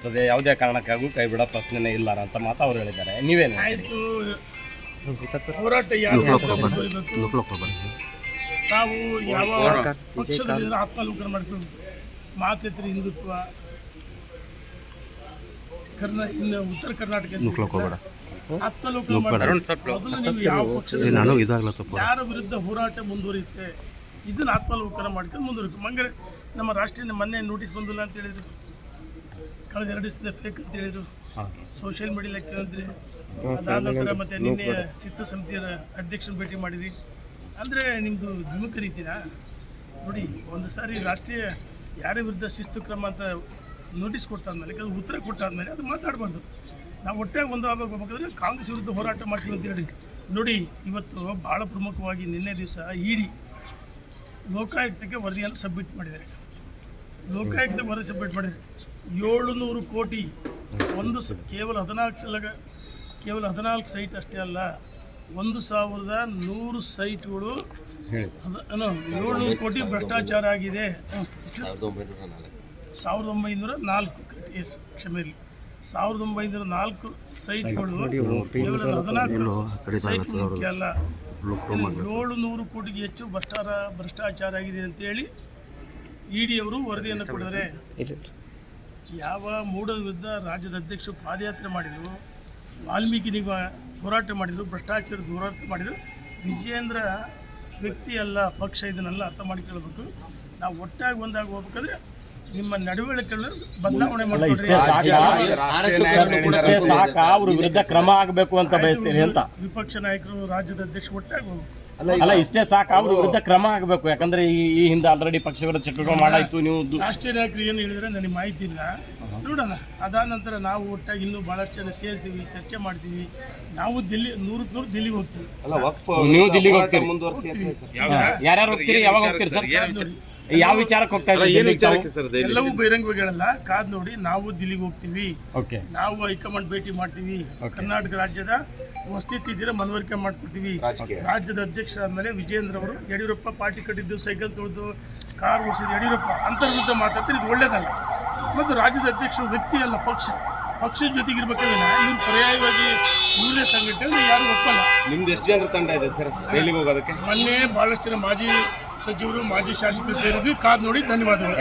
ಇರ್ತದೆ, ಯಾವುದೇ ಕಾರಣಕ್ಕಾಗೂ ಕೈ ಬಿಡೋ ಪ್ರಶ್ನೆನೇ ಇಲ್ಲ ಅಂತ ಮಾತು ಅವ್ರು ಹೇಳಿದ್ದಾರೆ. ನೀವೇನು ಆಯಿತು, ಹೋರಾಟ ಯಾರು ನಾವು ಯಾವ ಪಕ್ಷದಲ್ಲಿ ಆತ್ಮಾವಲೋಕನ ಮಾಡ್ಕೊಂಡು ಮಾತೆತ್ತರ ಹಿಂದುತ್ವ ಇನ್ನು ಉತ್ತರ ಕರ್ನಾಟಕ ಆತ್ಮಾವಲೋಕನ ಮೊದಲು ನೀವು ಯಾವ ಪಕ್ಷದಲ್ಲಿ ಯಾರ ವಿರುದ್ಧ ಹೋರಾಟ ಮುಂದುವರಿಯುತ್ತೆ ಇದನ್ನು ಆತ್ಮಾವಲೋಕನ ಮಾಡ್ಕೊಂಡು ಮುಂದುವರಿತು. ಮಂಗರೆ ನಮ್ಮ ರಾಷ್ಟ್ರೀಯ ಮೊನ್ನೆ ನೋಟಿಸ್ ಬಂದಿಲ್ಲ ಅಂತ ಹೇಳಿದ್ರು, ಕಳೆದ 2 ದಿವಸದ ಫೇಕ್ ಅಂತ ಹೇಳಿದ್ರು, ಸೋಷಿಯಲ್ ಮೀಡಿಯಾ ಕೇಳಿದ್ರಿ. ಅದಾದ ನಂತರ ಮತ್ತೆ ನಿನ್ನೆ ಶಿಸ್ತು ಸಮಿತಿಯ ಅಧ್ಯಕ್ಷನ ಭೇಟಿ ಮಾಡಿದ್ರಿ. ಅಂದರೆ ನಿಮ್ಮದು ದ್ವಿಮುಖ ರೀತಿನಾ? ನೋಡಿ, ಒಂದು ಸಾರಿ ರಾಷ್ಟ್ರೀಯ ಯಾರ ವಿರುದ್ಧ ಶಿಸ್ತು ಕ್ರಮ ಅಂತ ನೋಟಿಸ್ ಕೊಟ್ಟಾದ್ಮೇಲೆ, ಅದು ಉತ್ತರ ಕೊಟ್ಟಾದ್ಮೇಲೆ ಅದು ಮಾತಾಡಬಾರ್ದು. ನಾವು ಒಟ್ಟಾಗಿ ಒಂದು ಆಗಬೇಕಾದ್ರೆ ಕಾಂಗ್ರೆಸ್ ವಿರುದ್ಧ ಹೋರಾಟ ಮಾಡ್ತೀವಿ ಅಂತ ಹೇಳಿ. ನೋಡಿ, ಇವತ್ತು ಭಾಳ ಪ್ರಮುಖವಾಗಿ ನಿನ್ನೆ ದಿವಸ ಇಡಿ ಲೋಕಾಯುಕ್ತಕ್ಕೆ ವರದಿಯನ್ನು ಸಬ್ಮಿಟ್ ಮಾಡಿದ್ದಾರೆ. ಲೋಕಾಯುಕ್ತ ವರದಿ ಸಬ್ಮಿಟ್ ಮಾಡಿದ್ದಾರೆ. 700 ಕೋಟಿ ಕೇವಲ 14 ಸೈಟ್ ಅಷ್ಟೇ ಅಲ್ಲ, 1100 ಸೈಟ್ಗಳು 700 ಕೋಟಿ ಭ್ರಷ್ಟಾಚಾರ ಆಗಿದೆ. 1904 ಕ್ಷಮೆ ಇರಲಿ, 1904 ಸೈಟ್ಗಳು ಕೇವಲ 14 ಸೈಟ್ ಮುಖ್ಯ ಅಲ್ಲ, 700 ಕೋಟಿಗೆ ಹೆಚ್ಚು ಭ್ರಷ್ಟಾಚಾರ ಆಗಿದೆ ಅಂತೇಳಿ ಇಡಿಯವರು ವರದಿಯನ್ನು ಕೊಡಿದರೆ, ಯಾವ ಮೂಢದ ವಿರುದ್ಧ ರಾಜ್ಯದ ಅಧ್ಯಕ್ಷರು ಪಾದಯಾತ್ರೆ ಮಾಡಿದರು, ವಾಲ್ಮೀಕಿ ಹೋರಾಟ ಮಾಡಿದರು, ಭ್ರಷ್ಟಾಚಾರದ ಹೋರಾಟ ಮಾಡಿದರು. ವಿಜಯೇಂದ್ರ ವ್ಯಕ್ತಿ ಅಲ್ಲ, ಪಕ್ಷ ಇದನ್ನೆಲ್ಲ ಅರ್ಥ ಮಾಡಿಕೊಳ್ಳಬೇಕು. ನಾವು ಒಟ್ಟಾಗಿ ಒಂದಾಗಿ ಹೋಗ್ಬೇಕಾದ್ರೆ ನಿಮ್ಮ ನಡವಳಿಕೆಗಳನ್ನು ಬದಲಾವಣೆ ಮಾಡಿ ಅವ್ರ ವಿರುದ್ಧ ಕ್ರಮ ಆಗಬೇಕು ಅಂತ ಬಯಸ್ತೇನೆ ಅಂತ ವಿಪಕ್ಷ ನಾಯಕರು, ರಾಜ್ಯದ ಅಧ್ಯಕ್ಷರು ಒಟ್ಟಾಗಿ ಹೋಗ್ಬೇಕು. ಅಲ್ಲ, ಇಷ್ಟೇ ಸಾಕು, ಅವ್ರ ವಿರುದ್ಧ ಕ್ರಮ ಆಗಬೇಕು. ಯಾಕಂದ್ರೆ ಈ ಹಿಂದೆ ಆಲ್ರೆಡಿ ಪಕ್ಷಗಳ ಚಟುವಟಿಕೆ ಮಾಡಾಯ್ತು. ನೀವು ರಾಷ್ಟ್ರೀಯ ನಾಯಕರು ಏನು ಹೇಳಿದ್ರೆ ನನಗೆ ಮಾಹಿತಿ ಇಲ್ಲ, ನೋಡೋಣ. ಅದಾದ ನಂತರ ನಾವು ಒಟ್ಟಾಗಿ ಇನ್ನೂ ಭಾಳಷ್ಟು ಜನ ಸೇರ್ತೀವಿ, ಚರ್ಚೆ ಮಾಡ್ತೀವಿ. ನಾವು ದಿಲ್ಲಿ 100% ದಿಲ್ಲಿಗೆ ಹೋಗ್ತೀವಿ. ನೀವು ದಿಲ್ಲಿಗೆ ಹೋಗ್ತೀರಿ? ಯಾರ್ಯಾರು ಹೋಗ್ತೀರಿ? ಯಾವಾಗ ಹೋಗ್ತೀರಿ ಸರ್? ಯಾವ ವಿಚಾರಕ್ಕೆ ಹೋಗ್ತಾ ಇದ್ದೀರಿ? ಎಲ್ಲವೂ ಬಹಿರಂಗವಾಗಿ ಹೇಳಲ್ಲ, ಕಾದ್ ನೋಡಿ. ನಾವು ದಿಲ್ಲಿಗೆ ಹೋಗ್ತೀವಿ, ನಾವು ಹೈಕಮಾಂಡ್ ಭೇಟಿ ಮಾಡ್ತೀವಿ, ಕರ್ನಾಟಕ ರಾಜ್ಯದ ವಸ್ತಿ ಸ್ಥಿತಿಯ ಮನವರಿಕೆ ಮಾಡ್ಕೊಳ್ತೀವಿ. ರಾಜ್ಯದ ಅಧ್ಯಕ್ಷರಾದ್ಮೇಲೆ ವಿಜಯೇಂದ್ರ ಅವರು ಯಡಿಯೂರಪ್ಪ ಪಾರ್ಟಿ ಕಟ್ಟಿದ್ದು, ಸೈಕಲ್ ತೊಳೆದು, ಕಾರ್ ಓಡಿಸಿದ್ದು ಯಡಿಯೂರಪ್ಪ ಅಂತರ್ವಿರುದ್ಧ ಮಾತಾಡ್ತಾರೆ. ಇದು ಒಳ್ಳೇದಲ್ಲ. ಮತ್ತು ರಾಜ್ಯದ ಅಧ್ಯಕ್ಷರು ವ್ಯಕ್ತಿ ಅಲ್ಲ, ಪಕ್ಷದ ಜೊತೆಗಿರ್ಬೇಕಾದ್ರೆ ಇವ್ರು ಪರ್ಯಾಯವಾಗಿ ಇವರೇ ಸಂಘಟನೆ ಯಾರು ಒಪ್ಪಲ್ಲ. ನಿಮ್ದು ಎಷ್ಟು ಜನರ ತಂಡ ಇದೆ ಸರ್ ದೆಹಲಿಗೆ ಹೋಗೋದಕ್ಕೆ? ಮೊನ್ನೆ ಭಾಳಷ್ಟು ಜನ ಮಾಜಿ ಸಚಿವರು, ಮಾಜಿ ಶಾಸಕರು ಸೇರಿದ್ವಿ. ಕಾದ್ ನೋಡಿ. ಧನ್ಯವಾದಗಳು.